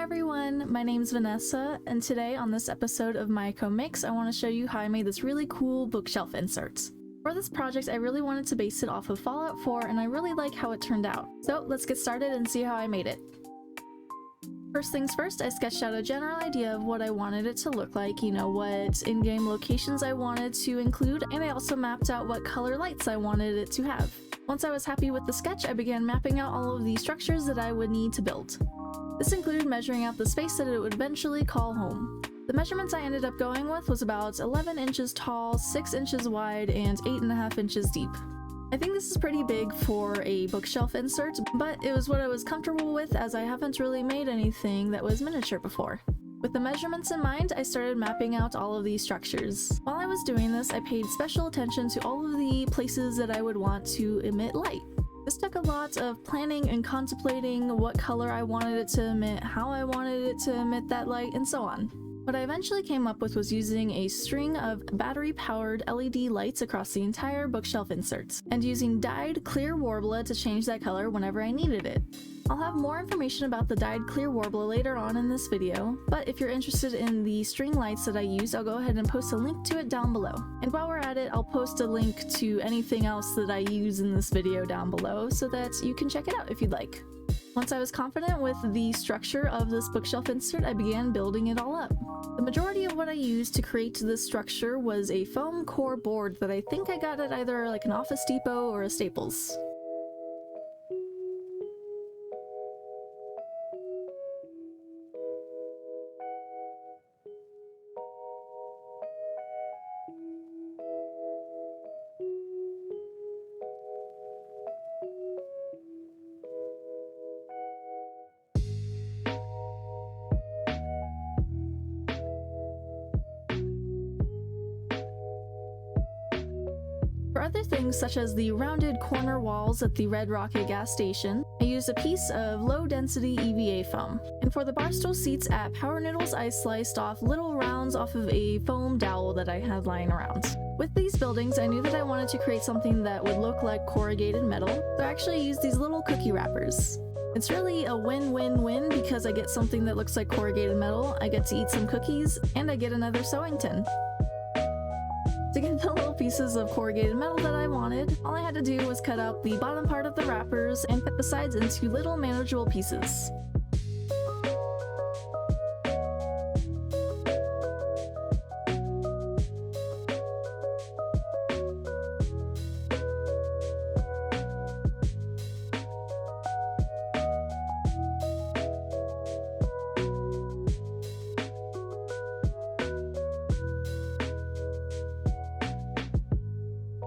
everyone, my name's Vanessa, and today on this episode of Maiko Makes, I want to show you how I made this really cool bookshelf insert. For this project, I really wanted to base it off of Fallout 4, and I really like how it turned out. So let's get started and see how I made it. First things first, I sketched out a general idea of what I wanted it to look like, what in-game locations I wanted to include, and I also mapped out what color lights I wanted it to have. Once I was happy with the sketch, I began mapping out all of the structures that I would need to build. This included measuring out the space that it would eventually call home. The measurements I ended up going with was about 11 inches tall, 6 inches wide, and 8.5 inches deep. I think this is pretty big for a bookshelf insert, but it was what I was comfortable with as I haven't really made anything that was miniature before. With the measurements in mind, I started mapping out all of these structures. While I was doing this, I paid special attention to all of the places that I would want to emit light. This took a lot of planning and contemplating what color I wanted it to emit, how I wanted it to emit that light, and so on. What I eventually came up with was using a string of battery-powered LED lights across the entire bookshelf inserts, and using dyed clear Worbla to change that color whenever I needed it. I'll have more information about the dyed clear Worbla later on in this video, but if you're interested in the string lights that I used, I'll go ahead and post a link to it down below. And while we're at it, I'll post a link to anything else that I use in this video down below so that you can check it out if you'd like. Once I was confident with the structure of this bookshelf insert, I began building it all up. The majority of what I used to create this structure was a foam core board that I think I got at either like an Office Depot or a Staples. For other things such as the rounded corner walls at the Red Rocket gas station, I used a piece of low-density EVA foam. And for the barstool seats at Power Noodles, I sliced off little rounds off of a foam dowel that I had lying around. With these buildings, I knew that I wanted to create something that would look like corrugated metal, so I actually used these little cookie wrappers. It's really a win-win-win because I get something that looks like corrugated metal, I get to eat some cookies, and I get another sewing tin. To get the little pieces of corrugated metal that I wanted, all I had to do was cut out the bottom part of the wrappers and cut the sides into little manageable pieces.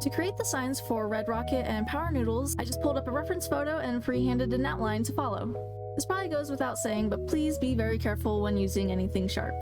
To create the signs for Red Rocket and Power Noodles, I just pulled up a reference photo and freehanded an outline to follow. This probably goes without saying, but please be very careful when using anything sharp.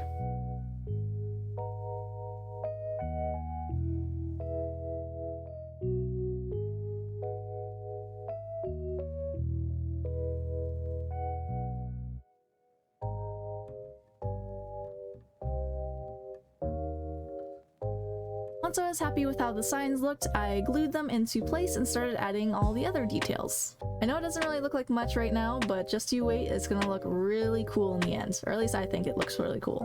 Once I was happy with how the signs looked, I glued them into place and started adding all the other details. I know it doesn't really look like much right now, but just you wait, it's gonna look really cool in the end. Or at least I think it looks really cool.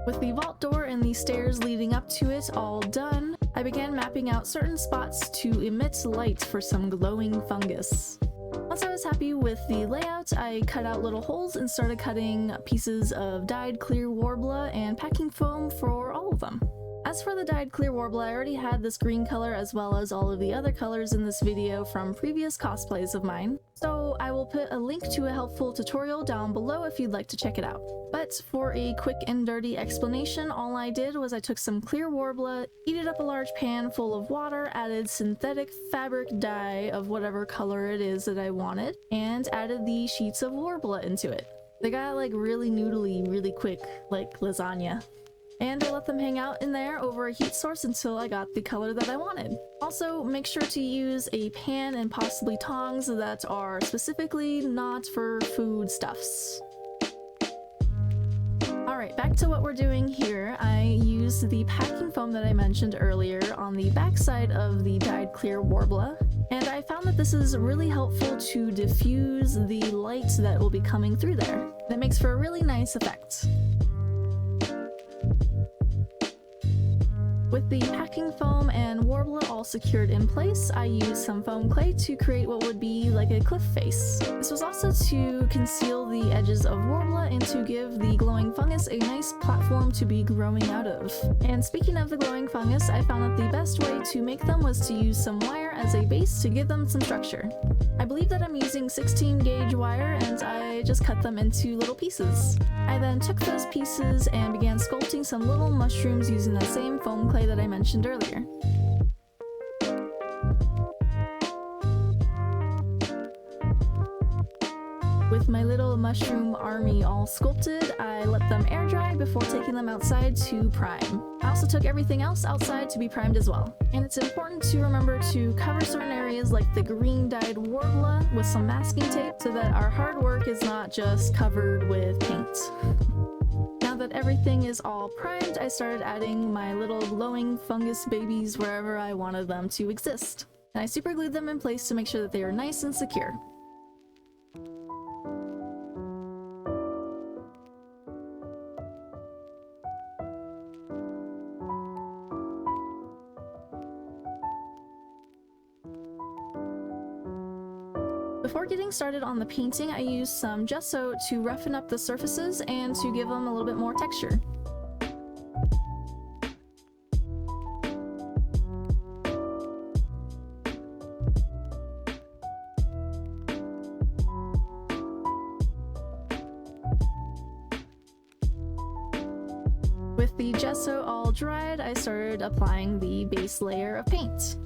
With the vault door and the stairs leading up to it all done, I began mapping out certain spots to emit light for some glowing fungus. Once I was happy with the layout, I cut out little holes and started cutting pieces of dyed clear Worbla and packing foam for all of them. As for the dyed clear Worbla, I already had this green color as well as all of the other colors in this video from previous cosplays of mine, so I will put a link to a helpful tutorial down below if you'd like to check it out. But for a quick and dirty explanation, all I did was I took some clear Worbla, heated up a large pan full of water, added synthetic fabric dye of whatever color it is that I wanted, and added the sheets of Worbla into it. They got like really noodly really quick, like lasagna. And I let them hang out in there over a heat source until I got the color that I wanted. Also, make sure to use a pan and possibly tongs that are specifically not for foodstuffs. Alright, back to what we're doing here. I used the packing foam that I mentioned earlier on the backside of the dyed clear Worbla, and I found that this is really helpful to diffuse the light that will be coming through there. That makes for a really nice effect. With the packing foam and Worbla all secured in place, I used some foam clay to create what would be like a cliff face. This was also to conceal the edges of Worbla and to give the glowing fungus a nice platform to be growing out of. And speaking of the glowing fungus, I found that the best way to make them was to use some wire as a base to give them some structure. I believe that I'm using 16 gauge wire and I just cut them into little pieces. I then took those pieces and began sculpting some little mushrooms using the same foam clay that I mentioned earlier. With my little mushroom army all sculpted, I let them air dry before taking them outside to prime. I also took everything else outside to be primed as well. And it's important to remember to cover certain areas like the green dyed Worbla with some masking tape so that our hard work is not just covered with paint. Now that everything is all primed, I started adding my little glowing fungus babies wherever I wanted them to exist. And I super glued them in place to make sure that they are nice and secure. Before getting started on the painting, I used some gesso to roughen up the surfaces and to give them a little bit more texture. With the gesso all dried, I started applying the base layer of paint.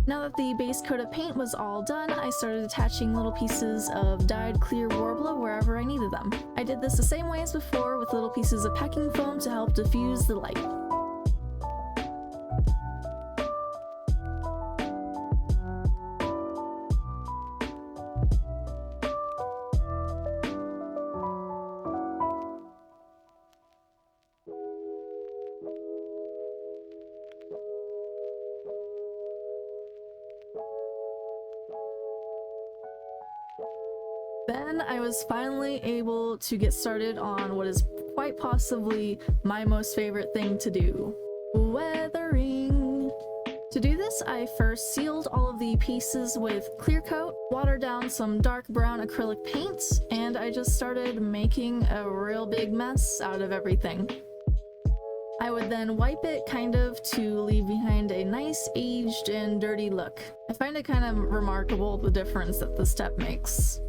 Now that the base coat of paint was all done, I started attaching little pieces of dyed clear Worbla wherever I needed them. I did this the same way as before with little pieces of packing foam to help diffuse the light. Then I was finally able to get started on what is quite possibly my most favorite thing to do: weathering. To do this, I first sealed all of the pieces with clear coat, watered down some dark brown acrylic paint, and I just started making a real big mess out of everything. I would then wipe it kind of to leave behind a nice aged and dirty look. I find it kind of remarkable the difference that this step makes.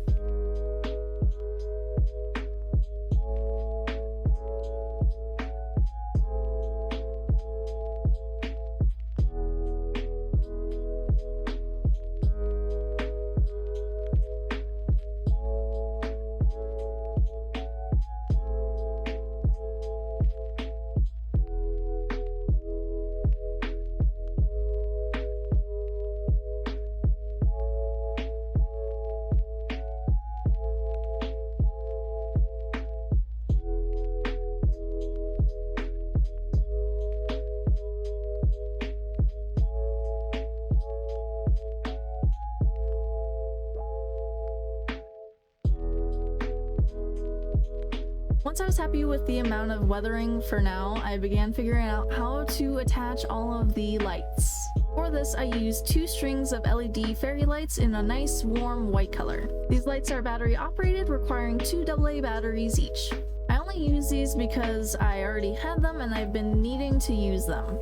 Once I was happy with the amount of weathering for now, I began figuring out how to attach all of the lights. For this, I used 2 strings of LED fairy lights in a nice warm white color. These lights are battery operated, requiring 2 AA batteries each. I only use these because I already had them and I've been needing to use them.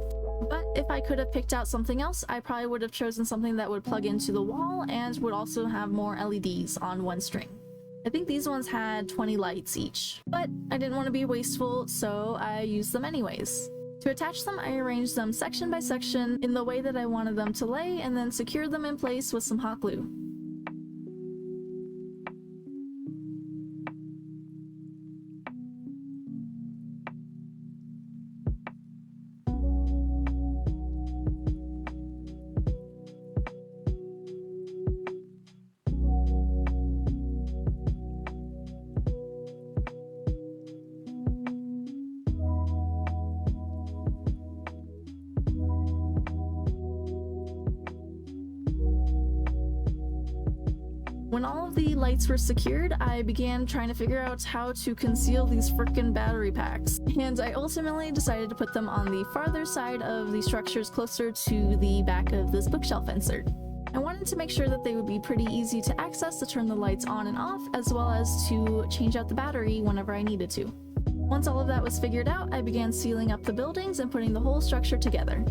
But if I could have picked out something else, I probably would have chosen something that would plug into the wall and would also have more LEDs on one string. I think these ones had 20 lights each, but I didn't want to be wasteful, so I used them anyways. To attach them, I arranged them section by section in the way that I wanted them to lay, and then secured them in place with some hot glue. When all of the lights were secured, I began trying to figure out how to conceal these frickin' battery packs, and I ultimately decided to put them on the farther side of the structures closer to the back of this bookshelf insert. I wanted to make sure that they would be pretty easy to access to turn the lights on and off, as well as to change out the battery whenever I needed to. Once all of that was figured out, I began sealing up the buildings and putting the whole structure together.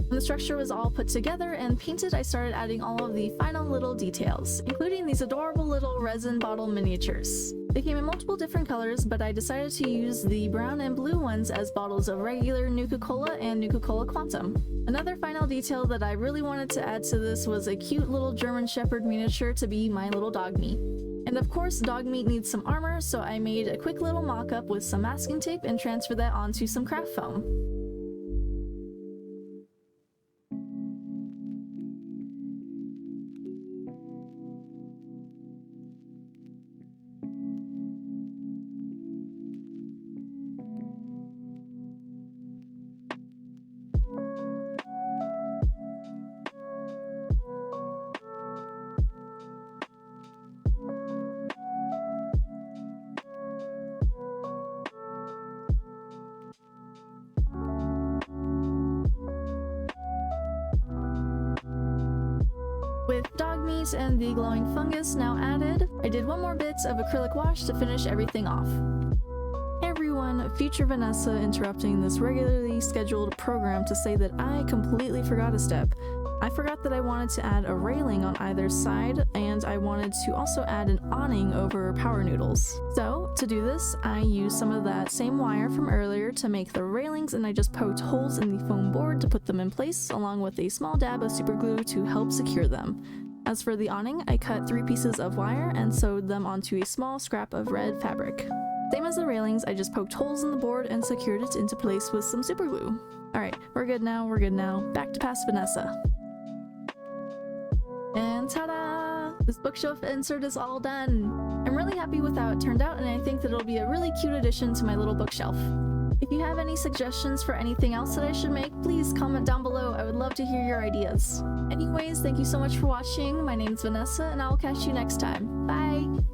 When the structure was all put together and painted, I started adding all of the final little details, including these adorable little resin bottle miniatures. They came in multiple different colors, but I decided to use the brown and blue ones as bottles of regular Nuka-Cola and Nuka-Cola Quantum. Another final detail that I really wanted to add to this was a cute little German Shepherd miniature to be my little dog meat. And of course, dog meat needs some armor, so I made a quick little mock-up with some masking tape and transferred that onto some craft foam. With dog meat and the glowing fungus now added, I did one more bit of acrylic wash to finish everything off. Hey everyone, future Vanessa interrupting this regularly scheduled program to say that I completely forgot a step. I forgot that I wanted to add a railing on either side, and I wanted to also add an awning over power noodles. So, to do this, I used some of that same wire from earlier to make the railings, and I just poked holes in the foam board to put them in place, along with a small dab of super glue to help secure them. As for the awning, I cut 3 pieces of wire and sewed them onto a small scrap of red fabric. Same as the railings, I just poked holes in the board and secured it into place with some super glue. Alright, we're good now, back to past Vanessa. And ta-da! This bookshelf insert is all done! I'm really happy with how it turned out, and I think that it'll be a really cute addition to my little bookshelf. If you have any suggestions for anything else that I should make, please comment down below. I would love to hear your ideas. Anyways, thank you so much for watching. My name's Vanessa, and I'll catch you next time. Bye!